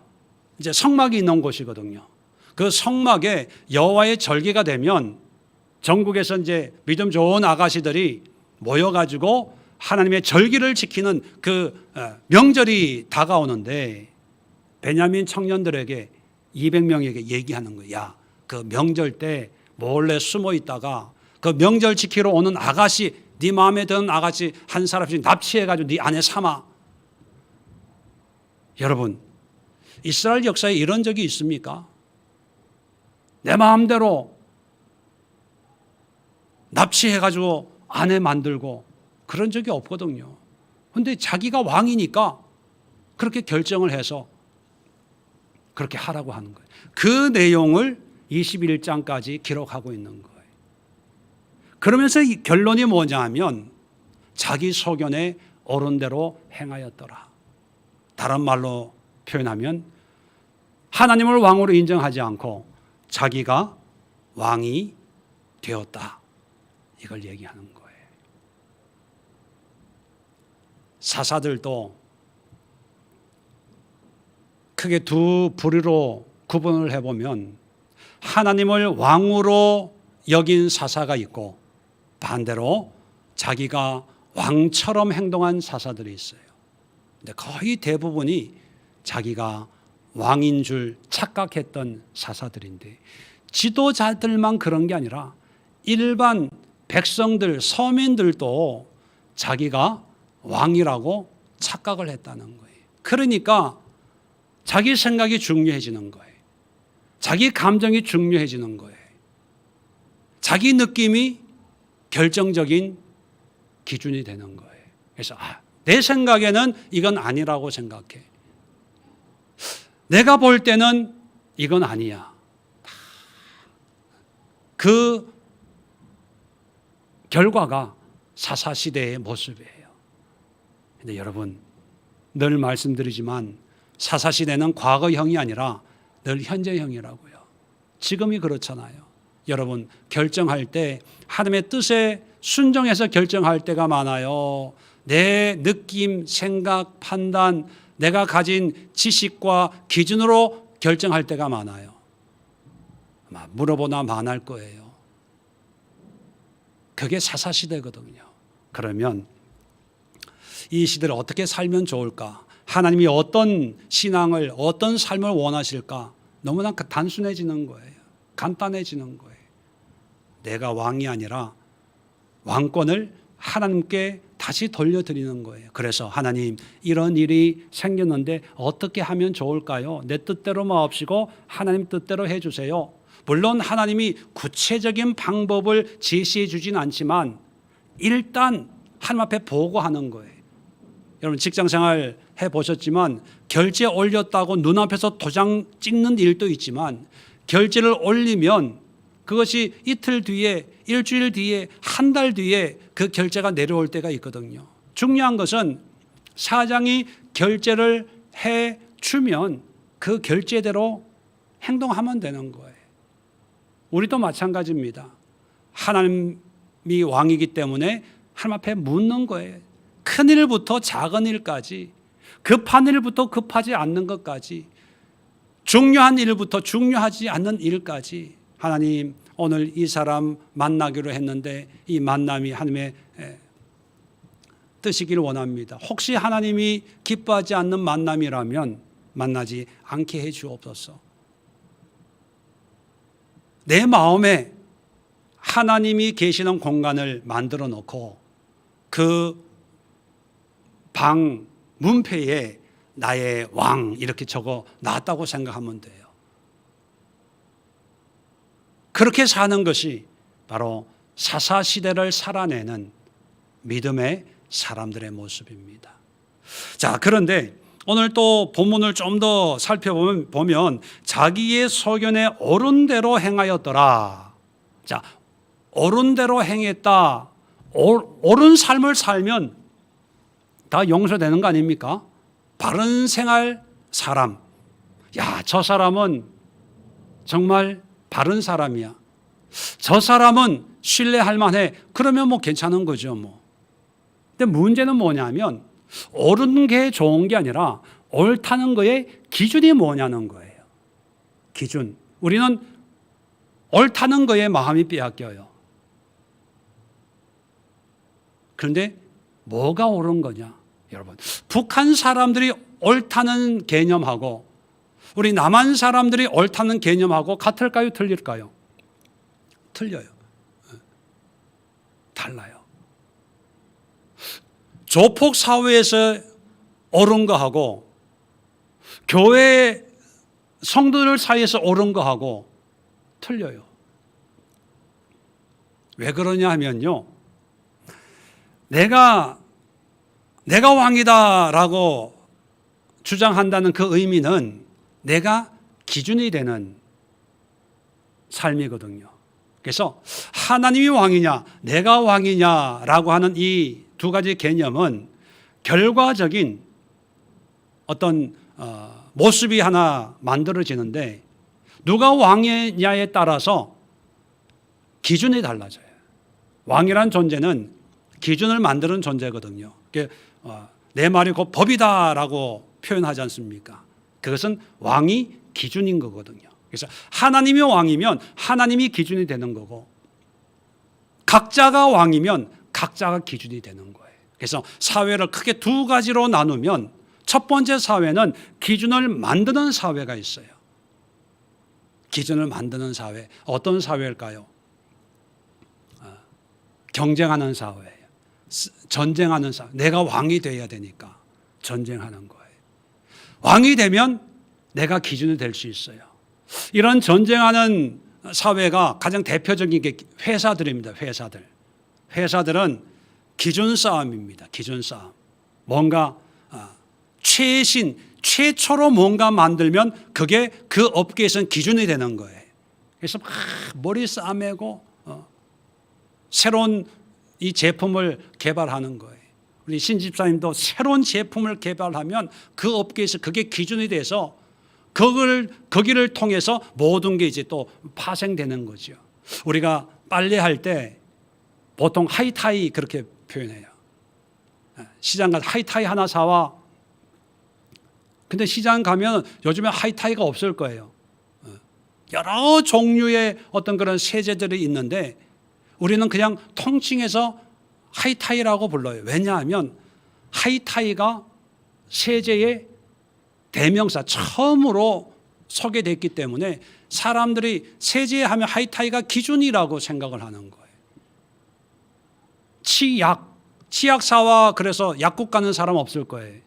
이제 성막이 있는 곳이거든요. 그 성막에 여호와의 절기가 되면 전국에서 이제 믿음 좋은 아가씨들이 모여가지고 하나님의 절기를 지키는 그 명절이 다가오는데 베냐민 청년들에게 200명에게 얘기하는 거야. 야, 그 명절 때 몰래 숨어 있다가 그 명절 지키러 오는 아가씨, 네 마음에 드는 아가씨 한 사람씩 납치해가지고 네 아내 삼아. 여러분, 이스라엘 역사에 이런 적이 있습니까? 내 마음대로 납치해가지고 아내 만들고 그런 적이 없거든요. 그런데 자기가 왕이니까 그렇게 결정을 해서 그렇게 하라고 하는 거예요. 그 내용을 21장까지 기록하고 있는 거예요. 그러면서 이 결론이 뭐냐 하면 자기 소견에 옳은 대로 행하였더라. 다른 말로 표현하면 하나님을 왕으로 인정하지 않고 자기가 왕이 되었다. 이걸 얘기하는 거예요. 사사들도 크게 두 부류로 구분을 해보면 하나님을 왕으로 여긴 사사가 있고 반대로 자기가 왕처럼 행동한 사사들이 있어요. 근데 거의 대부분이 자기가 왕인 줄 착각했던 사사들인데 지도자들만 그런 게 아니라 일반 백성들, 서민들도 자기가 왕이라고 착각을 했다는 거예요. 그러니까 자기 생각이 중요해지는 거예요. 자기 감정이 중요해지는 거예요. 자기 느낌이 결정적인 기준이 되는 거예요. 그래서 내 생각에는 이건 아니라고 생각해. 내가 볼 때는 이건 아니야. 그 결과가 사사시대의 모습이에요. 근데 여러분, 늘 말씀드리지만 사사시대는 과거형이 아니라 늘 현재형이라고요. 지금이 그렇잖아요. 여러분, 결정할 때 하나님의 뜻에 순종해서 결정할 때가 많아요. 내 느낌, 생각, 판단, 내가 가진 지식과 기준으로 결정할 때가 많아요. 아마 물어보나 만할 거예요. 그게 사사시대거든요. 그러면 이 시대를 어떻게 살면 좋을까? 하나님이 어떤 신앙을, 어떤 삶을 원하실까? 너무나 단순해지는 거예요. 간단해지는 거예요. 내가 왕이 아니라 왕권을 하나님께 다시 돌려드리는 거예요. 그래서 하나님, 이런 일이 생겼는데 어떻게 하면 좋을까요? 내 뜻대로 마옵시고 하나님 뜻대로 해주세요. 물론 하나님이 구체적인 방법을 제시해 주진 않지만 일단 하나님 앞에 보고하는 거예요. 여러분, 직장생활 해보셨지만 결제 올렸다고 눈앞에서 도장 찍는 일도 있지만 결제를 올리면 그것이 이틀 뒤에, 일주일 뒤에, 한 달 뒤에 그 결제가 내려올 때가 있거든요. 중요한 것은 사장이 결제를 해주면 그 결제대로 행동하면 되는 거예요. 우리도 마찬가지입니다. 하나님이 왕이기 때문에 하나님 앞에 묻는 거예요. 큰 일부터 작은 일까지, 급한 일부터 급하지 않는 것까지, 중요한 일부터 중요하지 않는 일까지, 하나님, 오늘 이 사람 만나기로 했는데 이 만남이 하나님의 뜻이기를 원합니다. 혹시 하나님이 기뻐하지 않는 만남이라면 만나지 않게 해 주옵소서. 내 마음에 하나님이 계시는 공간을 만들어 놓고 그 방 문패에 나의 왕 이렇게 적어 놨다고 생각하면 돼요. 그렇게 사는 것이 바로 사사시대를 살아내는 믿음의 사람들의 모습입니다. 자, 그런데 오늘 또 본문을 좀 더 살펴보면 자기의 소견에 옳은 대로 행하였더라. 자, 옳은 대로 행했다. 옳은 삶을 살면 다 용서되는 거 아닙니까? 바른 생활 사람. 야, 저 사람은 정말 바른 사람이야. 저 사람은 신뢰할 만해. 그러면 뭐 괜찮은 거죠, 뭐. 근데 문제는 뭐냐면 옳은 게 좋은 게 아니라 옳다는 거의 기준이 뭐냐는 거예요. 기준. 우리는 옳다는 거에 마음이 빼앗겨요. 그런데 뭐가 옳은 거냐? 여러분, 북한 사람들이 옳다는 개념하고 우리 남한 사람들이 옳다는 개념하고 같을까요? 틀릴까요? 틀려요. 달라요. 조폭 사회에서 옳은 거하고 교회 성도들 사이에서 옳은 거하고 틀려요. 왜 그러냐 하면요, 내가 왕이다라고 주장한다는 그 의미는 내가 기준이 되는 삶이거든요. 그래서 하나님이 왕이냐 내가 왕이냐라고 하는 이 두 가지 개념은 결과적인 어떤 모습이 하나 만들어지는데 누가 왕이냐에 따라서 기준이 달라져요. 왕이란 존재는 기준을 만드는 존재거든요. 내 말이 곧 법이다라고 표현하지 않습니까? 그것은 왕이 기준인 거거든요. 그래서 하나님이 왕이면 하나님이 기준이 되는 거고 각자가 왕이면 각자가 기준이 되는 거예요. 그래서 사회를 크게 두 가지로 나누면 첫 번째 사회는 기준을 만드는 사회가 있어요. 기준을 만드는 사회. 어떤 사회일까요? 경쟁하는 사회예요. 전쟁하는 사회. 내가 왕이 되어야 되니까 전쟁하는 거예요. 왕이 되면 내가 기준이 될 수 있어요. 이런 전쟁하는 사회가 가장 대표적인 게 회사들입니다. 회사들은 기준 싸움입니다. 기준 싸움. 뭔가 최초로 뭔가 만들면 그게 그 업계에서는 기준이 되는 거예요. 그래서 막 머리 싸매고 새로운 이 제품을 개발하는 거예요. 우리 신 집사님도 새로운 제품을 개발하면 그 업계에서 그게 기준이 돼서 거기를 통해서 모든 게 이제 또 파생되는 거죠. 우리가 빨래할 때 보통 하이타이 그렇게 표현해요. 시장 가서 하이타이 하나 사와. 근데 시장 가면 요즘에 하이타이가 없을 거예요. 여러 종류의 어떤 그런 세제들이 있는데 우리는 그냥 통칭해서 하이타이라고 불러요. 왜냐하면 하이타이가 세제의 대명사 처음으로 소개됐기 때문에 사람들이 세제하면 하이타이가 기준이라고 생각을 하는 거예요. 치약사와 그래서 약국 가는 사람 없을 거예요.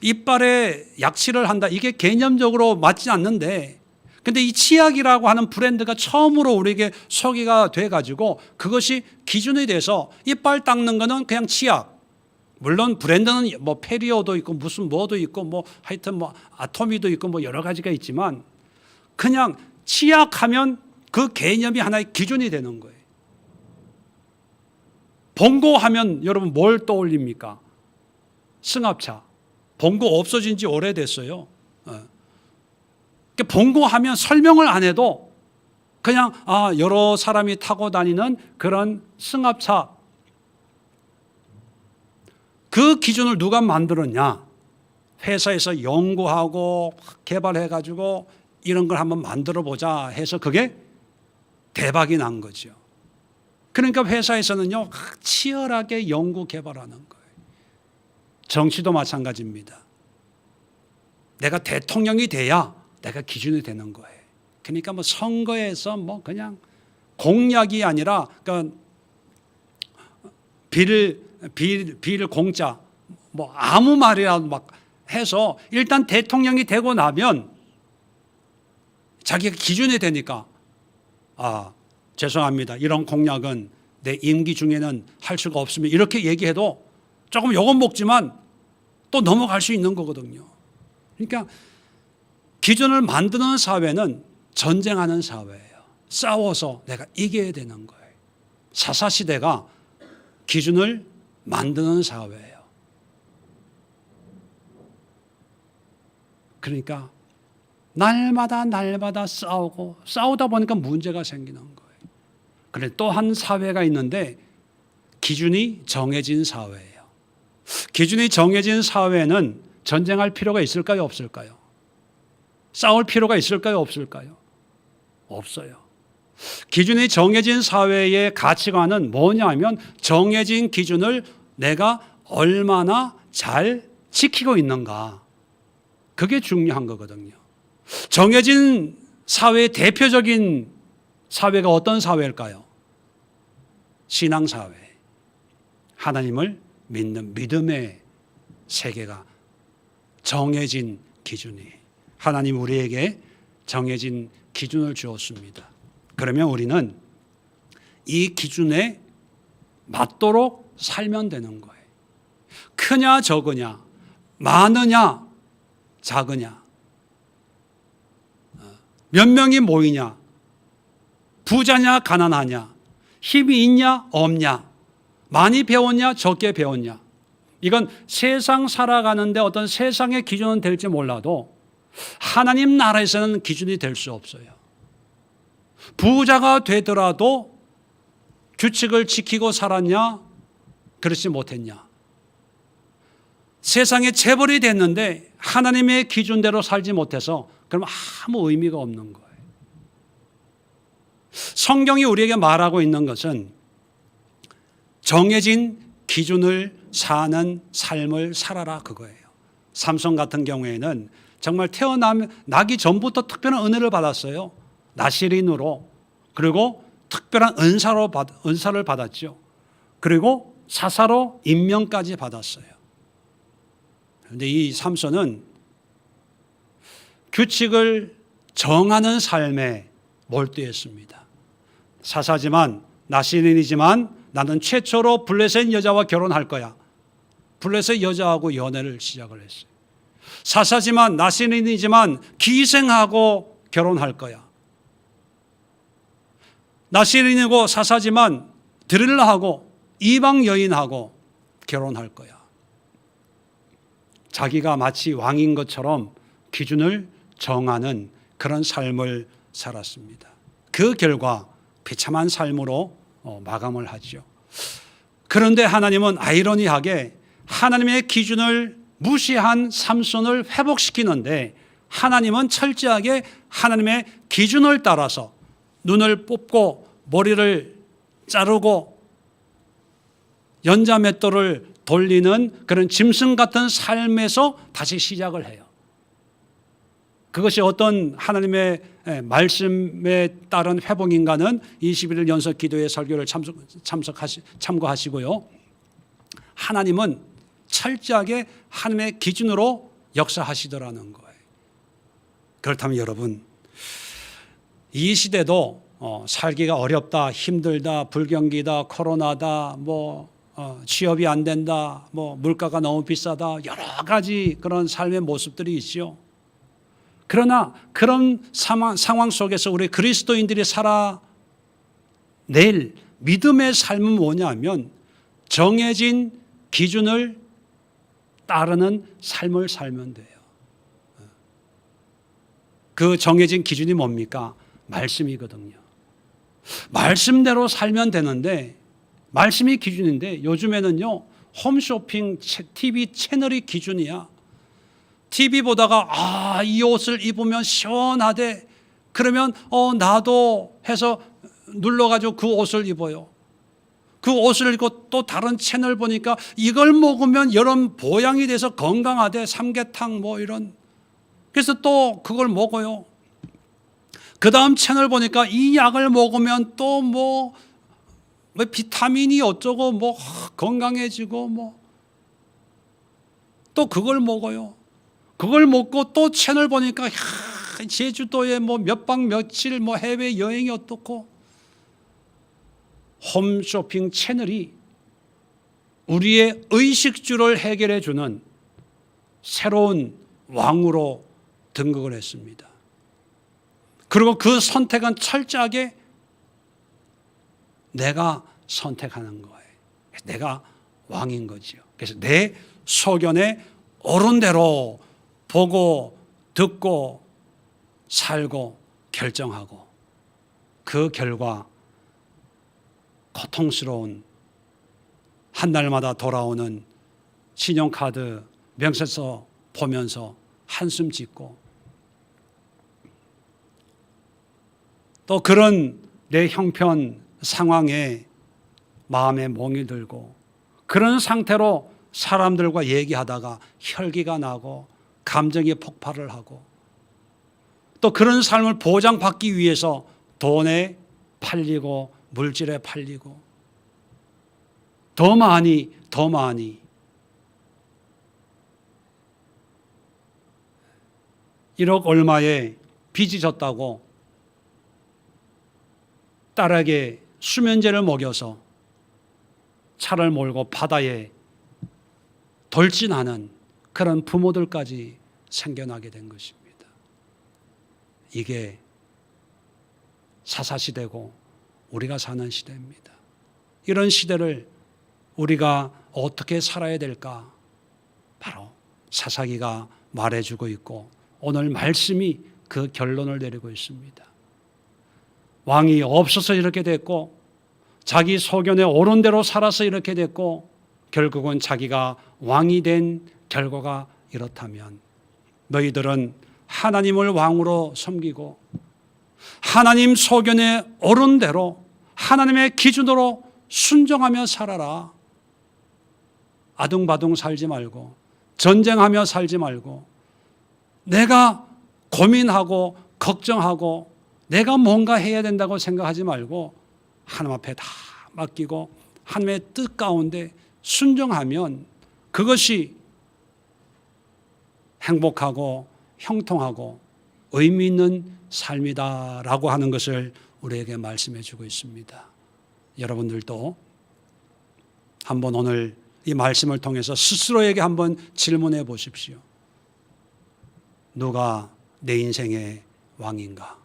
이빨에 약칠을 한다. 이게 개념적으로 맞지 않는데 근데 이 치약이라고 하는 브랜드가 처음으로 우리에게 소개가 돼가지고 그것이 기준이 돼서 이빨 닦는 거는 그냥 치약. 물론 브랜드는 뭐 페리오도 있고 무슨 뭐도 있고 뭐 하여튼 뭐 아토미도 있고 뭐 여러 가지가 있지만 그냥 치약하면 그 개념이 하나의 기준이 되는 거예요. 봉고하면 여러분 뭘 떠올립니까? 승합차. 봉고 없어진 지 오래됐어요. 봉고하면 설명을 안 해도 그냥 여러 사람이 타고 다니는 그런 승합차. 그 기준을 누가 만들었냐? 회사에서 연구하고 개발해가지고 이런 걸 한번 만들어 보자 해서 그게 대박이 난 거죠. 그러니까 회사에서는요 치열하게 연구 개발하는 거예요. 정치도 마찬가지입니다. 내가 대통령이 돼야 내가 기준이 되는 거예요. 그러니까 뭐 선거에서 뭐 그냥 공약이 아니라 그러니까 빌 공짜 뭐 아무 말이라도 막 해서 일단 대통령이 되고 나면 자기가 기준이 되니까 죄송합니다. 이런 공약은 내 임기 중에는 할 수가 없으면 이렇게 얘기해도 조금 욕은 먹지만 또 넘어갈 수 있는 거거든요. 그러니까 기준을 만드는 사회는 전쟁하는 사회예요. 싸워서 내가 이겨야 되는 거예요. 사사시대가 기준을 만드는 사회예요. 그러니까 날마다 싸우다 보니까 문제가 생기는 거예요. 그런데 또 한 사회가 있는데 기준이 정해진 사회예요. 기준이 정해진 사회는 전쟁할 필요가 있을까요? 없을까요? 싸울 필요가 있을까요? 없을까요? 없어요. 기준이 정해진 사회의 가치관은 뭐냐면 정해진 기준을 내가 얼마나 잘 지키고 있는가. 그게 중요한 거거든요. 정해진 사회의 대표적인 사회가 어떤 사회일까요? 신앙사회. 하나님을 믿는 믿음의 세계가 정해진 기준이. 하나님 우리에게 정해진 기준을 주었습니다. 그러면 우리는 이 기준에 맞도록 살면 되는 거예요. 크냐 적으냐, 많으냐 작으냐, 몇 명이 모이냐, 부자냐 가난하냐, 힘이 있냐 없냐, 많이 배웠냐 적게 배웠냐. 이건 세상 살아가는데 어떤 세상의 기준은 될지 몰라도 하나님 나라에서는 기준이 될 수 없어요. 부자가 되더라도 규칙을 지키고 살았냐 그렇지 못했냐. 세상에 재벌이 됐는데 하나님의 기준대로 살지 못해서 그럼 아무 의미가 없는 거예요. 성경이 우리에게 말하고 있는 것은 정해진 기준을 사는 삶을 살아라 그거예요. 삼손 같은 경우에는 정말 나기 전부터 특별한 은혜를 받았어요. 나시린으로. 그리고 특별한 은사를 받았죠. 그리고 사사로 임명까지 받았어요. 그런데 이 삼손은 규칙을 정하는 삶에 몰두했습니다. 사사지만 나시린이지만 나는 최초로 블레셋 여자와 결혼할 거야. 블레셋 여자하고 연애를 시작을 했어요. 사사지만 나시린이지만 기생하고 결혼할 거야. 나시린이고 사사지만 드릴라하고 이방 여인하고 결혼할 거야. 자기가 마치 왕인 것처럼 기준을 정하는 그런 삶을 살았습니다. 그 결과 비참한 삶으로 마감을 하죠. 그런데 하나님은 아이러니하게 하나님의 기준을 무시한 삼손을 회복시키는데 하나님은 철저하게 하나님의 기준을 따라서 눈을 뽑고 머리를 자르고 연자맷돌을 돌리는 그런 짐승 같은 삶에서 다시 시작을 해요. 그것이 어떤 하나님의 말씀에 따른 회복인가는 21일 연속 기도의 설교를 참고하시고요. 하나님은 철저하게 하나님의 기준으로 역사하시더라는 거예요. 그렇다면 여러분, 이 시대도 살기가 어렵다, 힘들다, 불경기다, 코로나다, 취업이 안 된다, 물가가 너무 비싸다, 여러 가지 그런 삶의 모습들이 있죠. 그러나 그런 상황 속에서 우리 그리스도인들이 살아낼 믿음의 삶은 뭐냐면 정해진 기준을 따르는 삶을 살면 돼요. 그 정해진 기준이 뭡니까? 말씀이거든요. 말씀대로 살면 되는데 말씀이 기준인데 요즘에는요 홈쇼핑 TV 채널이 기준이야. TV 보다가 이 옷을 입으면 시원하대. 그러면 나도 해서 눌러가지고 그 옷을 입어요. 그 옷을 입고 또 다른 채널 보니까 이걸 먹으면 이런 보양이 돼서 건강하대. 삼계탕 이런. 그래서 또 그걸 먹어요. 그 다음 채널 보니까 이 약을 먹으면 또 비타민이 어쩌고 건강해지고 또 그걸 먹어요. 그걸 먹고 또 채널 보니까 제주도에 몇 박 며칠 해외 여행이 어떻고. 홈쇼핑 채널이 우리의 의식주를 해결해 주는 새로운 왕으로 등극을 했습니다. 그리고 그 선택은 철저하게 내가 선택하는 거예요. 내가 왕인 거지요. 그래서 내 소견에 옳은 대로 보고 듣고 살고 결정하고 그 결과 고통스러운 한 달마다 돌아오는 신용카드 명세서 보면서 한숨 짓고 또 그런 내 형편 상황에 마음에 멍이 들고 그런 상태로 사람들과 얘기하다가 혈기가 나고 감정이 폭발을 하고 또 그런 삶을 보장받기 위해서 돈에 팔리고 물질에 팔리고 더 많이 1억 얼마에 빚이 졌다고 딸에게 수면제를 먹여서 차를 몰고 바다에 돌진하는 그런 부모들까지 생겨나게 된 것입니다. 이게 사사시대고 우리가 사는 시대입니다. 이런 시대를 우리가 어떻게 살아야 될까? 바로 사사기가 말해주고 있고 오늘 말씀이 그 결론을 내리고 있습니다. 왕이 없어서 이렇게 됐고 자기 소견에 옳은 대로 살아서 이렇게 됐고 결국은 자기가 왕이 된 결과가 이렇다면 너희들은 하나님을 왕으로 섬기고 하나님 소견에 옳은 대로 하나님의 기준으로 순종하며 살아라. 아둥바둥 살지 말고 전쟁하며 살지 말고 내가 고민하고 걱정하고 내가 뭔가 해야 된다고 생각하지 말고 하나님 앞에 다 맡기고 하나님의 뜻 가운데 순종하면 그것이 행복하고 형통하고 의미 있는 삶이다라고 하는 것을 우리에게 말씀해 주고 있습니다. 여러분들도 한번 오늘 이 말씀을 통해서 스스로에게 한번 질문해 보십시오. 누가 내 인생의 왕인가?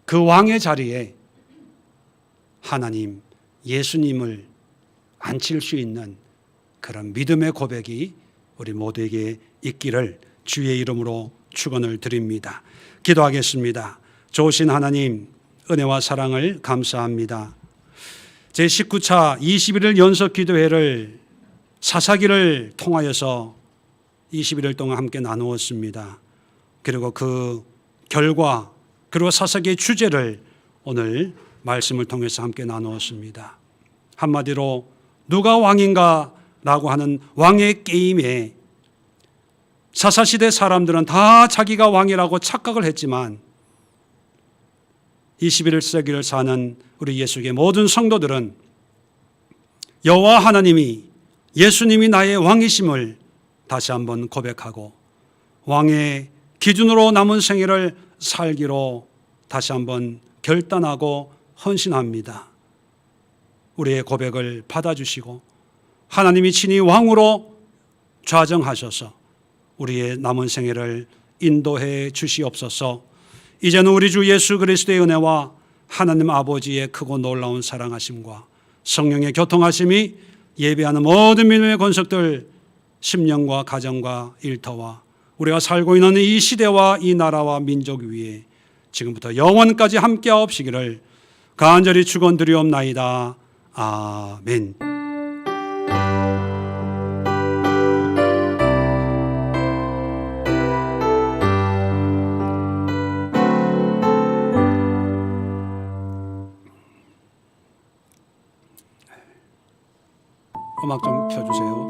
그 왕의 자리에 하나님, 예수님을 앉힐 수 있는 그런 믿음의 고백이 우리 모두에게 있기를 주의 이름으로 축원을 드립니다. 기도하겠습니다. 좋으신 하나님, 은혜와 사랑을 감사합니다. 제19차 21일 연속 기도회를 사사기를 통하여서 21일 동안 함께 나누었습니다. 그리고 그 결과, 그리고 사사기의 주제를 오늘 말씀을 통해서 함께 나누었습니다. 한마디로 누가 왕인가 라고 하는 왕의 게임에 사사시대 사람들은 다 자기가 왕이라고 착각을 했지만 21세기를 사는 우리 예수의 모든 성도들은 여호와 하나님이, 예수님이 나의 왕이심을 다시 한번 고백하고 왕의 기준으로 남은 생애를 살기로 다시 한번 결단하고 헌신합니다. 우리의 고백을 받아주시고 하나님이 친히 왕으로 좌정하셔서 우리의 남은 생애를 인도해 주시옵소서. 이제는 우리 주 예수 그리스도의 은혜와 하나님 아버지의 크고 놀라운 사랑하심과 성령의 교통하심이 예배하는 모든 믿음의 권속들, 심령과 가정과 일터와 우리가 살고 있는 이 시대와 이 나라와 민족 위에 지금부터 영원까지 함께하옵시기를 간절히 축원드리옵나이다. 아멘. 음악 좀 켜주세요.